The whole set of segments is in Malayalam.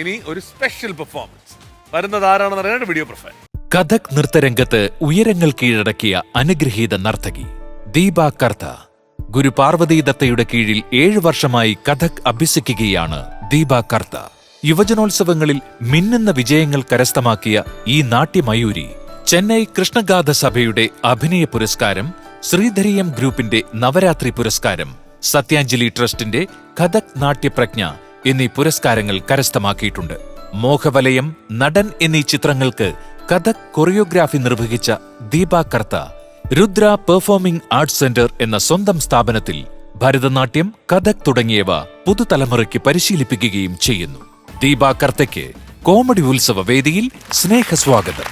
ഇനി ഒരു സ്പെഷ്യൽ പെർഫോമൻസ് വരുന്നത് ആരാണെന്ന് അറിയാൻ വീഡിയോ പ്രൊഫൈൽ. കഥക് നൃത്തരംഗത്ത് ഉയരങ്ങൾ കീഴടക്കിയ അനുഗ്രഹീത നർത്തകി ദീപ കർത്ത. ഗുരു പാർവതി ദത്തയുടെ കീഴിൽ 7 വർഷമായി കഥക് അഭ്യസിക്കുകയാണ് ദീപ കർത്ത. യുവജനോത്സവങ്ങളിൽ മിന്നുന്ന വിജയങ്ങൾ കരസ്ഥമാക്കിയ ഈ നാട്യമയൂരി ചെന്നൈ കൃഷ്ണഗാഥ സഭയുടെ അഭിനയ പുരസ്കാരം, ശ്രീധരിയം ഗ്രൂപ്പിന്റെ നവരാത്രി പുരസ്കാരം, സത്യാഞ്ജലി ട്രസ്റ്റിന്റെ കഥക് നാട്യപ്രജ്ഞ എന്നീ പുരസ്കാരങ്ങൾ കരസ്ഥമാക്കിയിട്ടുണ്ട്. മോഹവലയം, നടൻ എന്നീ ചിത്രങ്ങൾക്ക് കഥക് കൊറിയോഗ്രാഫി നിർവഹിച്ച ദീപ കർത്ത രുദ്ര പെർഫോമിംഗ് ആർട്സ് സെന്റർ എന്ന സ്വന്തം സ്ഥാപനത്തിൽ ഭരതനാട്യം, കഥക് തുടങ്ങിയവ പുതുതലമുറയ്ക്ക് പരിശീലിപ്പിക്കുകയും ചെയ്യുന്നു. ദീപ കർത്തയ്ക്ക് കോമഡി ഉത്സവ വേദിയിൽ സ്നേഹസ്വാഗതം.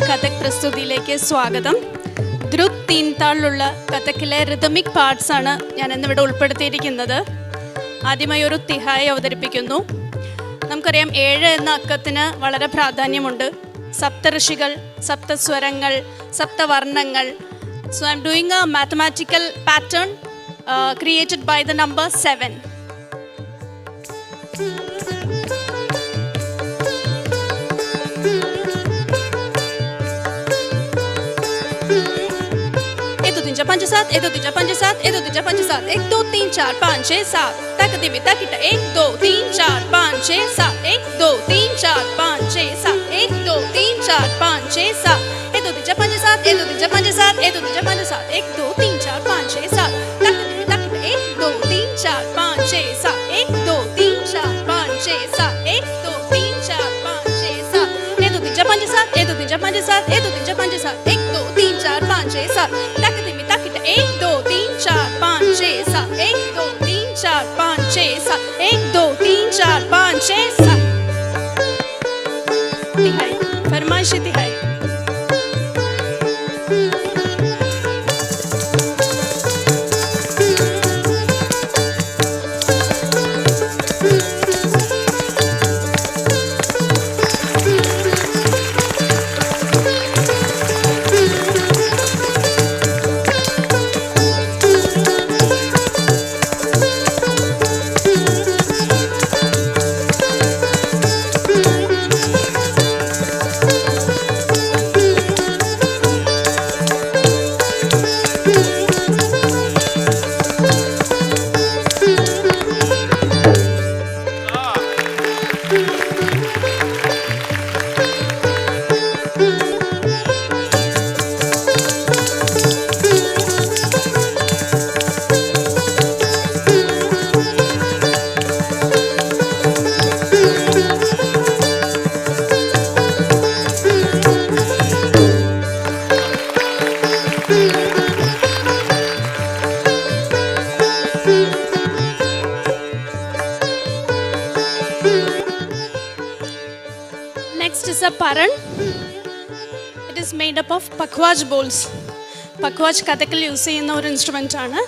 കഥക് പ്രസ്തുതിയിലേക്ക് സ്വാഗതം. ദ്രുത് തീൻ താളിലുള്ള കഥക്കിലെ റിതമിക് പാർട്സ് ആണ് ഞാൻ ഇന്നിവിടെ ഉൾപ്പെടുത്തിയിരിക്കുന്നത്. ആദ്യമായി ഒരു തിഹായ് അവതരിപ്പിക്കുന്നു. നമുക്കറിയാം 7 എന്ന അക്കത്തിന് വളരെ പ്രാധാന്യമുണ്ട്. സപ്തഋഷികൾ, സപ്തസ്വരങ്ങൾ, സപ്തവർണ്ണങ്ങൾ. So I am doing a mathematical pattern created by the number 7. पंच सात 1 2 3 4 5 7 1 2 3 4 5 7 1 2 3 4 5 6 7 तक दिवी तक 1 2 3 4 5 6 7 1 2 3 4 5 6 7 1 2 3 4 5 6 7 1 2 3 4 5 7 1 2 3 4 5 7 1 2 3 4 5 7 1 2 3 4 5 6 7 तक दिवी तक 1 2 3 4 5 6 7 1 2 3 4 5 6 7 1 2 3 4 5 6 7 1 2 3 4 5 7 1 2 3 4 5 7 1 2 3 4 5 7 1 2 3 4 5 6 7 तक 1 2 3 4 5 6 7 1 2 3 4 5 6 7 1 2 3 4 5 6 7 तिहाई फरमाइशी तिहाई. Next is a paran. It is made up of pakhwaj bowls. Pakhwaj kathakil use ചെയ്യുന്ന ഒരു ഇൻസ്ട്രുമെന്റ് ആണ്.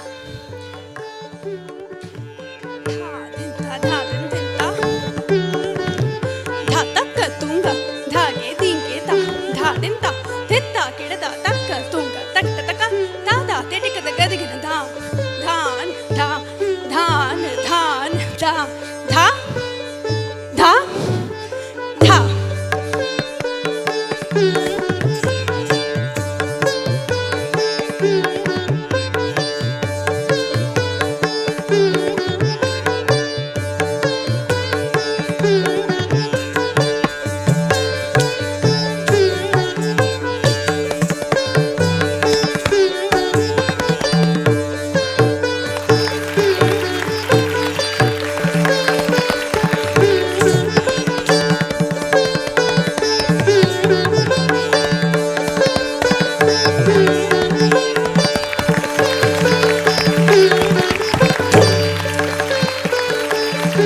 The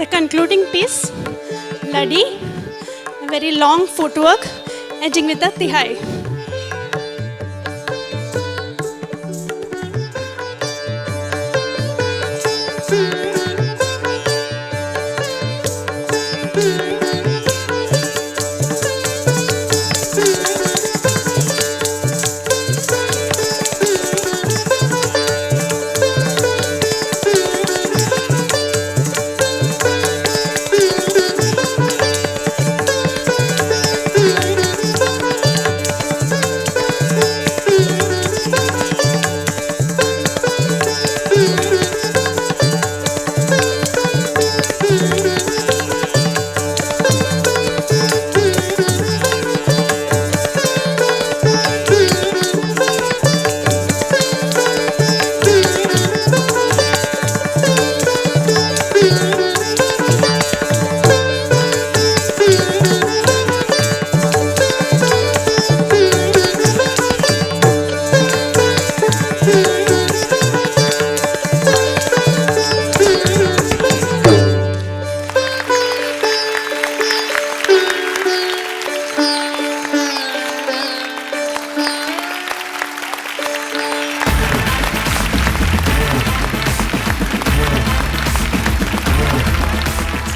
concluding piece, Ladi, a very long footwork, ending with a Tihai.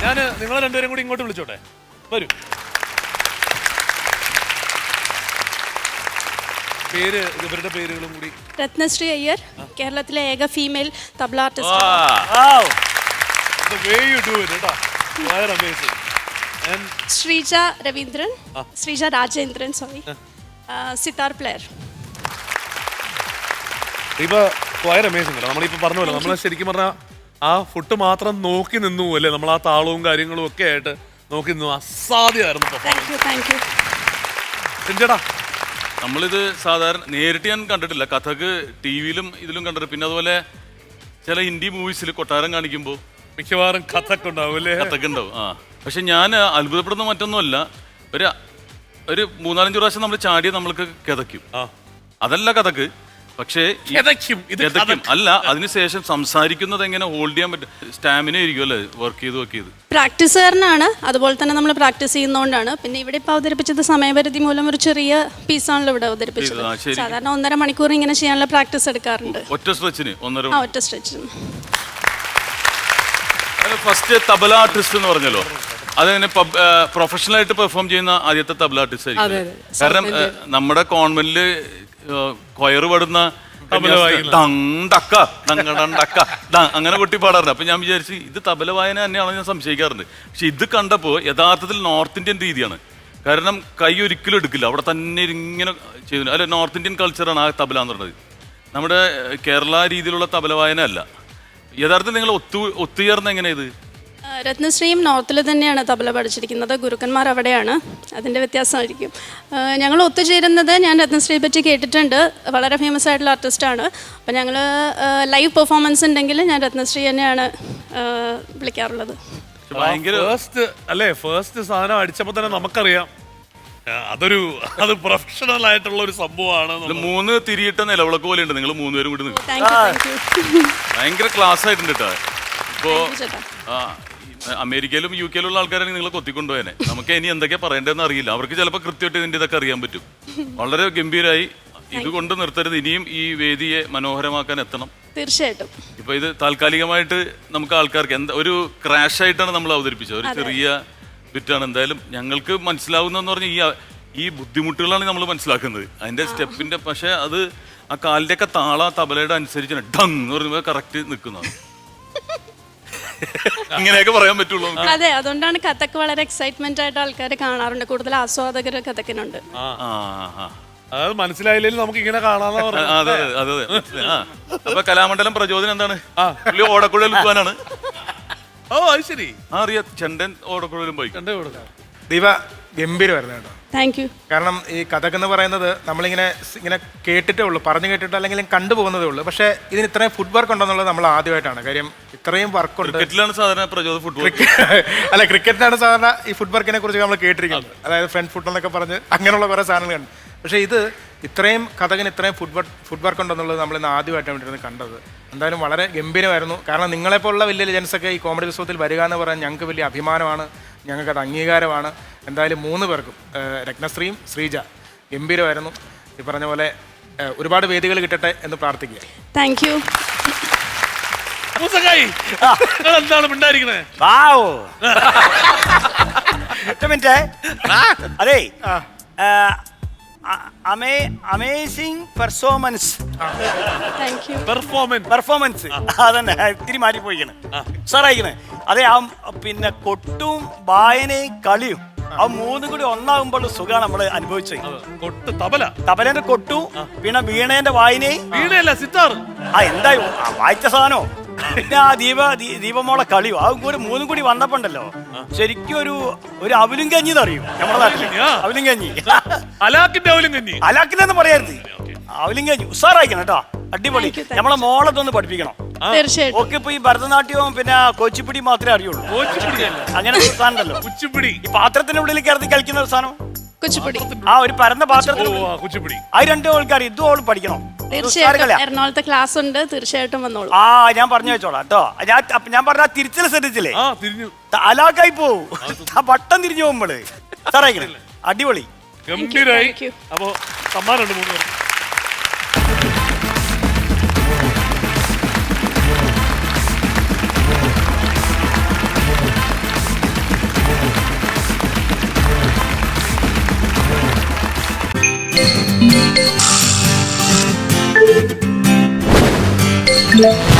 ഞാൻ നിങ്ങൾ രണ്ടുപേരും കൂടി ഇങ്ങോട്ട് വിളിച്ചോട്ടെ, വരൂ. പേര്, ഇവരുടെ പേരുകളും കൂടി. രത്നശ്രീ അയ്യർ, കേരളത്തിലെ ഏക female tabla artist. Wow. The way you do it, കേട്ടോ. Very amazing. And Sreeja Raveendran, Sreeja Rajendran, sorry, sitar player. ഇപ്പൊ വളരെ അമേസിംഗ് കേട്ടോ. നമ്മളിപ്പോ പറഞ്ഞ പോലെ നമ്മൾ ശരിക്കും പറഞ്ഞാൽ ആ ഫുഡ് മാത്രം നോക്കി നിന്നു അല്ലേ, നമ്മൾ ആ താളവും കാര്യങ്ങളും ഒക്കെ ആയിട്ട് നോക്കി നിന്നു. അസാധ്യമായിരുന്നു പെർഫോമൻസ്. Thank you. സിഞ്ചേട്ടാ, നമ്മളിത് സാധാരണ നേരിട്ട് ഞാൻ കണ്ടിട്ടില്ല, കഥക്ക് ടി വിയിലും ഇതിലും കണ്ടിട്ട്. പിന്നെ അതുപോലെ ചില ഹിന്ദി മൂവീസിൽ കൊട്ടാരം കാണിക്കുമ്പോൾ മിക്കവാറും കഥക്ക് ഉണ്ടാവും അല്ലേ? കഥക്ക് ഉണ്ടാവും. പക്ഷെ ഞാൻ അത്ഭുതപ്പെടുന്ന മറ്റൊന്നുമല്ല, ഒരു 3-4 പ്രാവശ്യം നമ്മൾ ചാടിയ നമ്മൾക്ക് കിതയ്ക്കും. അതല്ല കഥക്ക്, പക്ഷേ കിതയ്ക്കും അല്ല, അതിനുശേഷം സംസാരിക്കുന്നത് എങ്ങനെ ഹോൾഡ് ചെയ്യാൻ പറ്റും, സ്റ്റാമിന ആയിരിക്കും അല്ലേ വർക്ക് ചെയ്ത്. പ്രാക്ടീസുകാരനാണ്, അതുപോലെ തന്നെ നമ്മൾ പ്രാക്ടീസ് ചെയ്യുന്നതുകൊണ്ടാണ്. പിന്നെ ഇവിടെ ഇപ്പൊ അവതരിപ്പിച്ചത് സമയപരിധി മൂലം ഒരു ചെറിയ പീസാണല്ലോ ഇവിടെ അവതരിപ്പിച്ചത്. സാധാരണ 1.5 മണിക്കൂർ ഇങ്ങനെ ചെയ്യാനുള്ള പ്രാക്ടീസ് എടുക്കാറുണ്ട്. ഒറ്റ സ്ട്രെച്ചിന് ഒറ്റ സ്ട്രെച്ചിന്. ഫസ്റ്റ് തബല ആർട്ടിസ്റ്റ് എന്ന് പറഞ്ഞല്ലോ, അതങ്ങനെ പ്രൊഫഷണൽ ആയിട്ട് പെർഫോം ചെയ്യുന്ന ആദ്യത്തെ തബല ആർട്ടിസ്റ്റ് ആയിരിക്കും. കാരണം നമ്മുടെ കോൺവെന്റില് കൊയർ പാടുന്ന അങ്ങനെ കൊട്ടി പാടാറുണ്ട്. അപ്പൊ ഞാൻ വിചാരിച്ചു ഇത് തബല വായന തന്നെയാണെന്ന് ഞാൻ സംശയിക്കാറുണ്ട്. പക്ഷെ ഇത് കണ്ടപ്പോൾ യഥാർത്ഥത്തിൽ നോർത്ത് ഇന്ത്യൻ രീതിയാണ്. കാരണം കൈ ഒരിക്കലും എടുക്കില്ല, അവിടെ തന്നെ ഇങ്ങനെ ചെയ്തു. അല്ല, നോർത്ത് ഇന്ത്യൻ കൾച്ചറാണ് ആ തബല എന്ന് പറയുന്നത്. നമ്മുടെ കേരള രീതിയിലുള്ള തബല വായന അല്ല. യഥാർത്ഥത്തിൽ നിങ്ങൾ ഒത്തുചേർന്ന എങ്ങനെ ഇത്? രത്നശ്രീയും നോർത്തിൽ തന്നെയാണ് തബല പഠിച്ചിരിക്കുന്നത്, ഗുരുക്കന്മാർ അവിടെയാണ്, അതിൻ്റെ വ്യത്യാസമായിരിക്കും. ഞങ്ങൾ ഒത്തുചേരുന്നത്, ഞാൻ രത്നശ്രീയെ പറ്റി കേട്ടിട്ടുണ്ട്, വളരെ ഫേമസ് ആയിട്ടുള്ള ആർട്ടിസ്റ്റാണ്. അപ്പം ഞങ്ങൾ ലൈവ് പെർഫോമൻസ് ഉണ്ടെങ്കിൽ ഞാൻ രത്നശ്രീ തന്നെയാണ് വിളിക്കാറുള്ളത്. ഫസ്റ്റ് സാധനം അടിച്ചപ്പോൾ തന്നെ നമുക്കറിയാം അത് പ്രൊഫഷണൽ ആയിട്ടുള്ള ഒരു സംഭവമാണ്. 3 തിരിയിട്ട നിലവിളക്ക് പോലെ ഉണ്ട് നിങ്ങൾ 3 പേരും കൂടി നിൽക്കും. ഭയങ്കര ക്ലാസ് ആയിട്ടുണ്ട് കേട്ടോ. ഇപ്പോ അമേരിക്കയിലും UK യിലുള്ള ആൾക്കാരാണ് നിങ്ങൾ കൊത്തിക്കൊണ്ടുപോയനെ. നമുക്ക് ഇനി എന്തൊക്കെയാ പറയേണ്ടതെന്ന് അറിയില്ല. അവർക്ക് ചിലപ്പോൾ കൃത്യമായിട്ട് ഇതിന്റെ ഇതൊക്കെ അറിയാൻ പറ്റും. വളരെ ഗംഭീരായി. ഇതുകൊണ്ട് നിർത്തരുത്, ഇനിയും ഈ വേദിയെ മനോഹരമാക്കാൻ എത്തണം. തീർച്ചയായിട്ടും. ഇപ്പൊ ഇത് താൽക്കാലികമായിട്ട് നമുക്ക് ആൾക്കാർക്ക് ഒരു ക്രാഷ് ആയിട്ടാണ് നമ്മൾ അവതരിപ്പിച്ചത്, ഒരു ചെറിയ ബിറ്റാണ്. എന്തായാലും ഞങ്ങൾക്ക് മനസ്സിലാവുന്നതെന്ന് പറഞ്ഞാൽ ഈ ബുദ്ധിമുട്ടുകളാണ് നമ്മൾ മനസ്സിലാക്കുന്നത്, അതിന്റെ സ്റ്റെപ്പിന്റെ. പക്ഷെ അത് ആ കാലിന്റെ ഒക്കെ താള തബലയുടെ അനുസരിച്ച് ഡങ് എന്ന് പറയുമ്പോൾ കറക്റ്റ് നിൽക്കുന്നത്. ഇങ്ങനെയൊക്കെ പറയാൻ പറ്റുള്ളൂ. അതെ, അതുകൊണ്ടാണ് കഥക്ക് വളരെ എക്സൈറ്റ്മെന്റ് ആയിട്ട് ആൾക്കാർ കാണാറുണ്ട്, കൂടുതൽ ആസ്വാദകർ കഥക്കിനുണ്ട്. അത് മനസ്സിലായില്ലെങ്കിൽ നമുക്ക് ഇങ്ങനെ കാണാന്ന് പറഞ്ഞു. അതെ അതെ അതെ. അപ്പൊ കലാമണ്ഡലം പ്രചോദനം എന്താണ്? പുള്ളി ഓടക്കുഴൽ വിൽക്കാനാണ്. ഓ അത് ശരി. അറിയാം, ചെണ്ടൻ ഓടക്കുഴലും പോയി. ദീപ ഗംഭീരമായിരുന്നു കേട്ടോ. Thank you. കാരണം ഈ കഥക് എന്ന് പറയുന്നത് ഇങ്ങനെ കേട്ടിട്ടേ ഉള്ളൂ, പറഞ്ഞു കേട്ടിട്ട് അല്ലെങ്കിൽ കണ്ടുപോകുന്നതേ ഉള്ളൂ. പക്ഷേ ഇതിന് ഇത്രയും ഫുഡ് വർക്ക് ഉണ്ടെന്നുള്ളത് നമ്മൾ ആദ്യമായിട്ടാണ്. കാര്യം ഇത്രയും വർക്കുണ്ട്. ക്രിക്കറ്റിലാണ് സാധാരണ പ്രചോദനം ഫുട്ബോൾ. അല്ല, ക്രിക്കറ്റിലാണ് സാധാരണ ഈ ഫുഡ് വർക്കിനെ കുറിച്ച് നമ്മൾ കേട്ടിരിക്കുന്നത്. അതായത് ഫ്രണ്ട് ഫുഡ് എന്നൊക്കെ പറഞ്ഞ് അങ്ങനെയുള്ള കുറേ സാധനങ്ങളുണ്ട്. പക്ഷേ ഇത് ഇത്രയും കഥകിന് ഇത്രയും ഫുഡ് വർക്ക് ഉണ്ടെന്നുള്ളത് നമ്മൾ ഇന്ന് ആദ്യമായിട്ടാണ് വേണ്ടിയിരുന്നത് കണ്ടത്. എന്തായാലും വളരെ ഗംഭീരമായിരുന്നു. കാരണം നിങ്ങളെപ്പോലുള്ള വലിയ ലെജൻസൊക്കെ ഈ കോമഡി ഉത്സവത്തിൽ വരിക എന്ന് പറയാൻ ഞങ്ങൾക്ക് വലിയ അഭിമാനമാണ്, ഞങ്ങൾക്കത് അംഗീകാരമാണ്. എന്തായാലും 3 പേർക്കും, രത്നശ്രീയും ശ്രീജ, ഗംഭീരമായിരുന്നു. ഈ പറഞ്ഞ പോലെ ഒരുപാട് വേദികൾ കിട്ടട്ടെ എന്ന് പ്രാർത്ഥിക്കുക. Thank you. എന്താണ് മിണ്ടായിരിക്കുന്നത്? അതെ, അമേസിംഗ് പെർഫോമൻസ്. പെർഫോമൻസ് അതന്നെ ഇത്തിരി മാറ്റിപ്പോയിക്കണ് സാറായിക്കണേ. അതെ, പിന്നെ കൊട്ടും വായനയും കളിയും ആ 3 കൂടി ഒന്നാകുമ്പോൾ സുഖമാണ് നമ്മള് അനുഭവിച്ചത്. തബലേന്റെ കൊട്ടും പിന്നെ വീണേന്റെ വായനയും. വീണയല്ല, സിത്താർ. എന്തായി വായിച്ച സാധനോ, പിന്നെ ആ ദീപമോളെ കളിയോ അതും കൂടി 3 കൂടി വന്നപ്പോണ്ടല്ലോ ശരിക്കും ഒരു അവലും കഞ്ഞി അറിയും നമ്മുടെ നാട്ടില്. അവലും കഞ്ഞി, അലാക്കിന്റെ പറയരുത്, അവലും കഞ്ഞി ഉസാറായിക്കണം കേട്ടോ. അടിപൊളി. നമ്മളെ മോളതൊന്ന് പഠിപ്പിക്കണം. ഓക്കെ, ഇപ്പൊ ഈ ഭരതനാട്യവും പിന്നെ കൊച്ചിപ്പിടി മാത്രമേ അറിയുള്ളൂ. അങ്ങനെ ഒരു സാധനം ഉണ്ടല്ലോ, ഈ പാത്രത്തിന്റെ ഉള്ളിൽ കയറി കളിക്കുന്ന ഒരു സാധനം, ആ ഒരു പരന്ന പാത്രത്തിൽ. അത് 2 ആൾക്കാർ ഇതും അവൾ പഠിക്കണം. എറണാകുളത്തെ ക്ലാസ് ഉണ്ട്, തീർച്ചയായിട്ടും വന്നോളൂ. ഞാൻ പറഞ്ഞു വെച്ചോളാം കേട്ടോ. ഞാൻ പറഞ്ഞ തിരിച്ചിൽ ശ്രദ്ധിച്ചില്ലേ, അലാക്കായി പോവും, വട്ടം തിരിഞ്ഞു പോകുമ്പോള്. സാറായിക്കണേ, അടിപൊളി. അപ്പോ സമ്മാനമുണ്ട് 3 പേർക്ക്. Yeah.